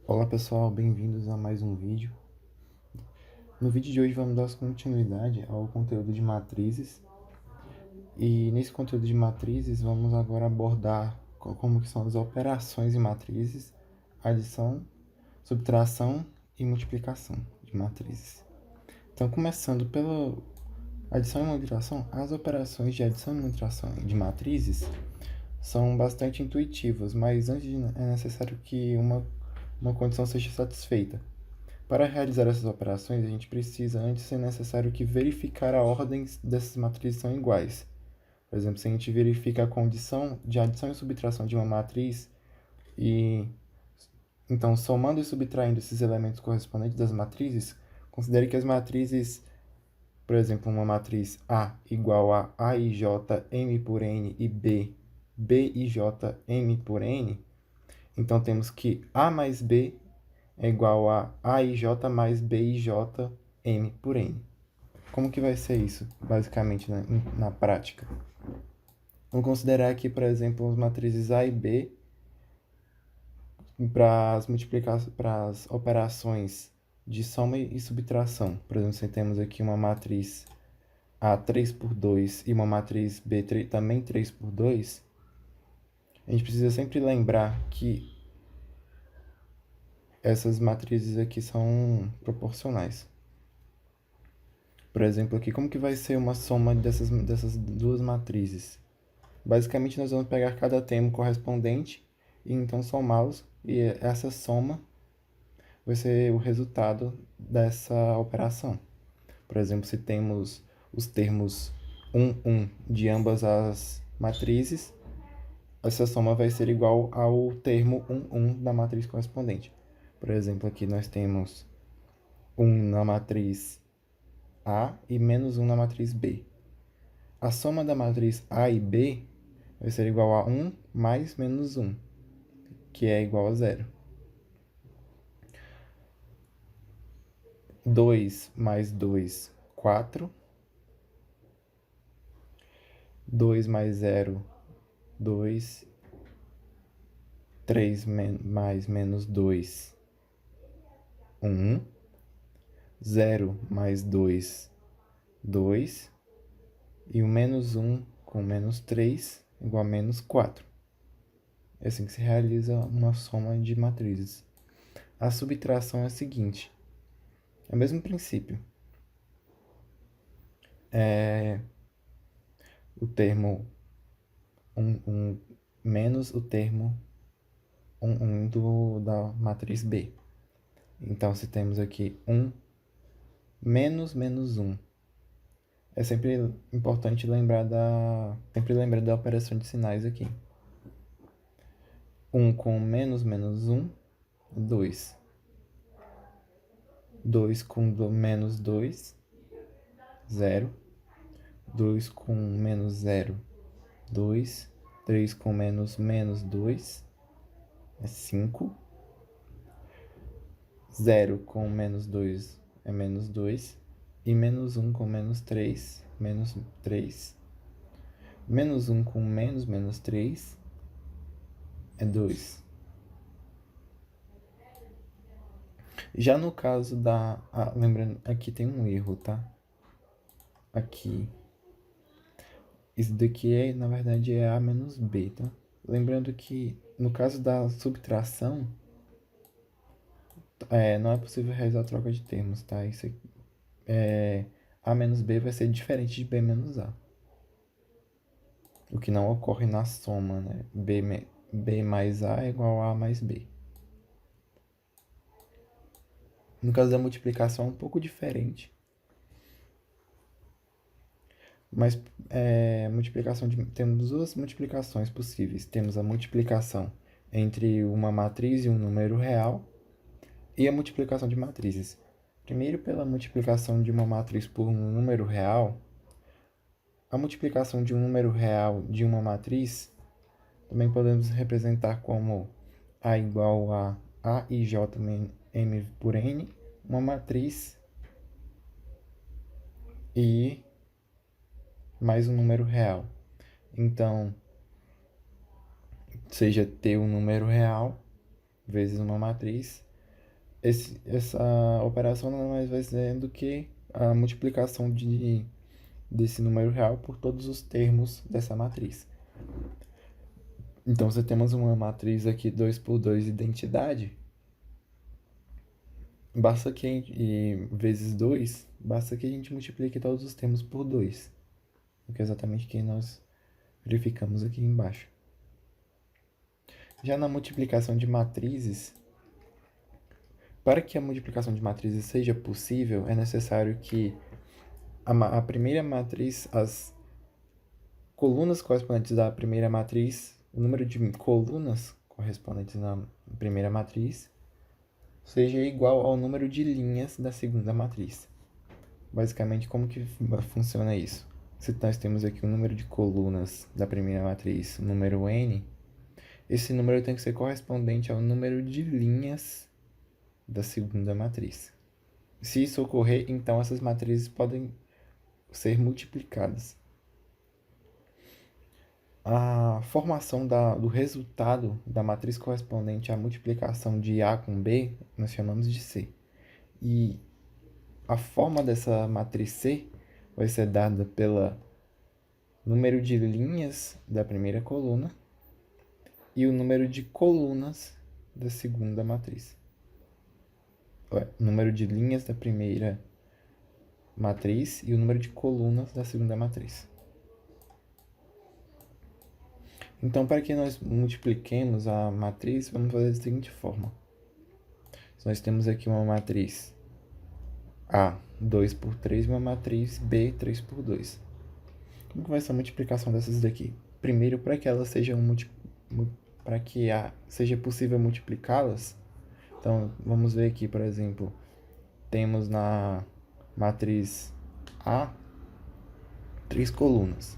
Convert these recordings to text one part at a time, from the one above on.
Olá pessoal, bem-vindos a mais um vídeo. No vídeo de hoje vamos dar continuidade ao conteúdo de matrizes e nesse conteúdo de matrizes vamos agora abordar como que são as operações em matrizes, adição, subtração e multiplicação de matrizes. Então, começando pela adição e subtração, as operações de adição e subtração de matrizes são bastante intuitivas, mas antes é necessário que uma condição seja satisfeita. Para realizar essas operações, a gente precisa, antes ser necessário que verificar a ordem dessas matrizes são iguais. Por exemplo, se a gente verifica a condição de adição e subtração de uma matriz, e então somando e subtraindo esses elementos correspondentes das matrizes, considere que as matrizes, por exemplo, uma matriz A igual a AIJ M por N e B, BIJ M por N, então temos que A mais B é igual a AIJ mais BIJ M por N. Como que vai ser isso, basicamente, na prática? Vamos considerar aqui, por exemplo, as matrizes A e B para as operações de soma e subtração. Por exemplo, se temos aqui uma matriz A 3 por 2 e uma matriz B também 3 por 2, a gente precisa sempre lembrar que essas matrizes aqui são proporcionais. Por exemplo, aqui, como que vai ser uma soma dessas duas matrizes? Basicamente, nós vamos pegar cada termo correspondente e então somá-los, e essa soma vai ser o resultado dessa operação. Por exemplo, se temos os termos 1, 1 de ambas as matrizes, essa soma vai ser igual ao termo 1, 1 da matriz correspondente. Por exemplo, aqui nós temos 1 na matriz A e menos 1 na matriz B. A soma da matriz A e B vai ser igual a 1 mais menos 1, que é igual a 0. 2 mais 2, 4. 2 mais 0, 2. 3 mais menos 2, 1. 0 mais 2, 2. E o menos 1 com menos 3 igual a menos 4. É assim que se realiza uma soma de matrizes. A subtração é a seguinte. É o mesmo princípio. O termo 1, 1 menos o termo 1, 1 da matriz B. Então, se temos aqui 1 menos menos 1, é sempre importante lembrar da operação de sinais aqui. 1 com menos menos 1, 2. 2 com menos 2, 0. 2 com menos 0, 2. 3 com menos menos 2, é 5. 0 com menos 2 é menos 2. E menos 1 com menos 3, menos 3. Menos 1 com menos menos 3 é 2. Já no caso da... lembrando, aqui tem um erro, tá? Aqui. Isso daqui na verdade, é A menos B, tá? Lembrando que, no caso da subtração, não é possível realizar a troca de termos, tá? Isso aqui, A menos B vai ser diferente de B menos A. O que não ocorre na soma, né? B mais A é igual a mais B. No caso da multiplicação é um pouco diferente. Mas temos duas multiplicações possíveis. Temos a multiplicação entre uma matriz e um número real e a multiplicação de matrizes. Primeiro, pela multiplicação de uma matriz por um número real, a multiplicação de um número real de uma matriz também podemos representar como A igual a AIJ M por N, uma matriz e mais um número real. Então, seja T um número real vezes uma matriz, Essa operação nada mais vai ser do que a multiplicação desse número real por todos os termos dessa matriz. Então, se temos uma matriz aqui 2 por 2 identidade, basta que vezes 2, basta que a gente multiplique todos os termos por 2, que é exatamente o que nós verificamos aqui embaixo. Já na multiplicação de matrizes, para que a multiplicação de matrizes seja possível, é necessário que a primeira matriz, as colunas correspondentes da primeira matriz, o número de colunas correspondentes na primeira matriz, seja igual ao número de linhas da segunda matriz. Basicamente, como que funciona isso? Se nós temos aqui o número de colunas da primeira matriz, o número n, esse número tem que ser correspondente ao número de linhas da segunda matriz. Se isso ocorrer, então essas matrizes podem ser multiplicadas. A formação do resultado da matriz correspondente à multiplicação de A com B, nós chamamos de C. E a forma dessa matriz C vai ser dada pelo número de linhas da primeira coluna e o número de colunas da segunda matriz. Número de linhas da primeira matriz e o número de colunas da segunda matriz. Então, para que nós multipliquemos a matriz, vamos fazer da seguinte forma. Nós temos aqui uma matriz A, 2 por 3, e uma matriz B, 3 por 2. Como que vai ser a multiplicação dessas daqui? Primeiro, para que elas sejam seja possível multiplicá-las, então vamos ver aqui, por exemplo, temos na matriz A 3 colunas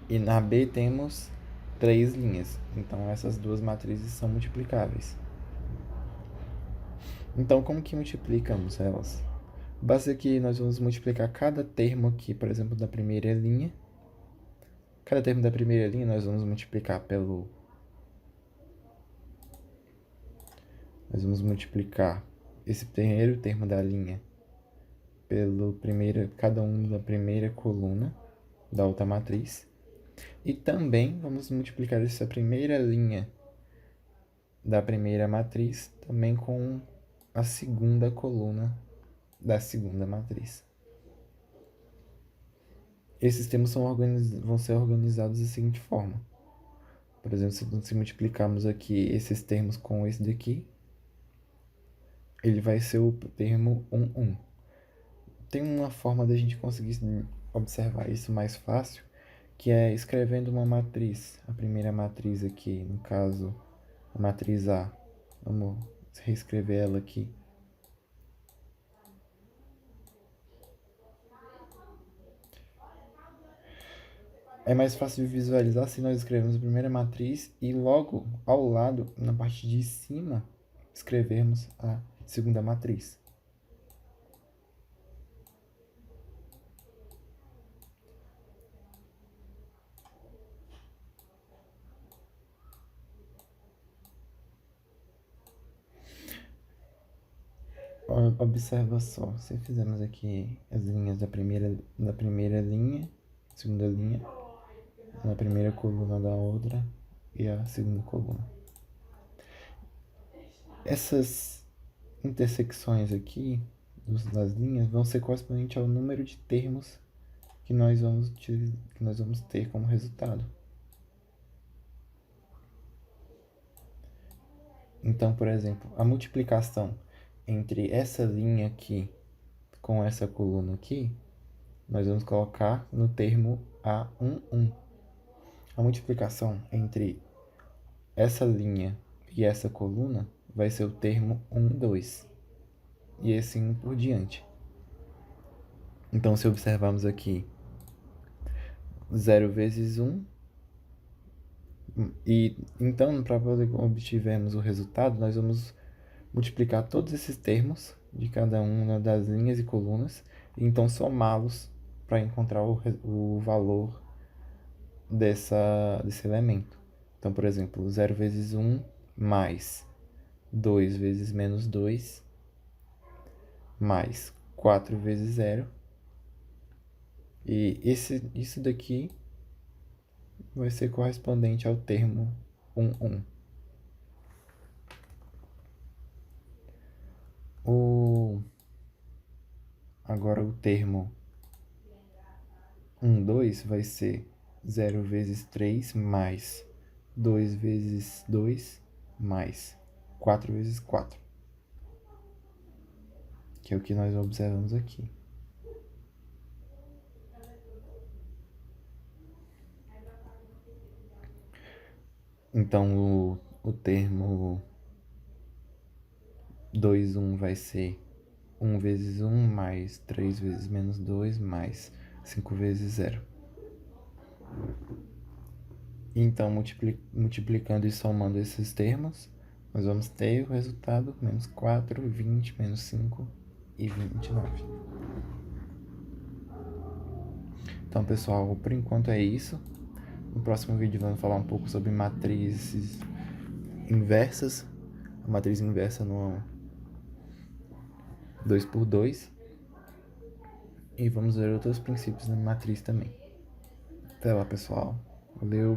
e na B temos 3 linhas. Então essas duas matrizes são multiplicáveis. Então como que multiplicamos elas? Basta que nós vamos multiplicar cada termo aqui, por exemplo, da primeira linha. Cada termo da primeira linha nós vamos multiplicar pelo... Nós vamos multiplicar esse primeiro termo da linha pelo cada um da primeira coluna da outra matriz. E também vamos multiplicar essa primeira linha da primeira matriz também com a segunda coluna da segunda matriz. Esses termos vão ser organizados da seguinte forma. Por exemplo, se multiplicarmos aqui esses termos com esse daqui, ele vai ser o termo 1, 1. Tem uma forma da gente conseguir observar isso mais fácil, que é escrevendo uma matriz. A primeira matriz aqui, no caso, a matriz A. Vamos reescrever ela aqui. É mais fácil de visualizar se nós escrevemos a primeira matriz e logo ao lado, na parte de cima, escrevermos a segunda matriz. Observa só, se fizermos aqui as linhas da primeira linha, segunda linha, na primeira coluna da outra e a segunda coluna. Essas intersecções aqui das linhas vão ser correspondentes ao número de termos que nós vamos ter como resultado. Então, por exemplo, a multiplicação entre essa linha aqui com essa coluna aqui, nós vamos colocar no termo A1, 1. A multiplicação entre essa linha e essa coluna vai ser o termo 1, 2. E assim por diante. Então, se observarmos aqui 0 vezes 1, e então, para poder obtivermos o resultado, nós vamos multiplicar todos esses termos de cada uma das linhas e colunas, e então somá-los para encontrar o valor desse elemento. Então, por exemplo, 0 vezes 1 mais 2 vezes menos 2 mais 4 vezes 0. E isso daqui vai ser correspondente ao termo 1, 1. Agora o termo 1, 2 vai ser 0 vezes 3 mais 2 vezes 2 mais 4 vezes 4, que é o que nós observamos aqui. Então o termo 2, 1 vai ser 1 vezes 1 mais 3 vezes menos 2 mais 5 vezes 0. Então, multiplicando e somando esses termos, nós vamos ter o resultado menos 4, 20, menos 5 e 29. Então, pessoal, por enquanto é isso. No próximo vídeo vamos falar um pouco sobre matrizes inversas. A matriz inversa no 2×2. E vamos ver outros princípios da matriz também. Até lá, pessoal. Valeu!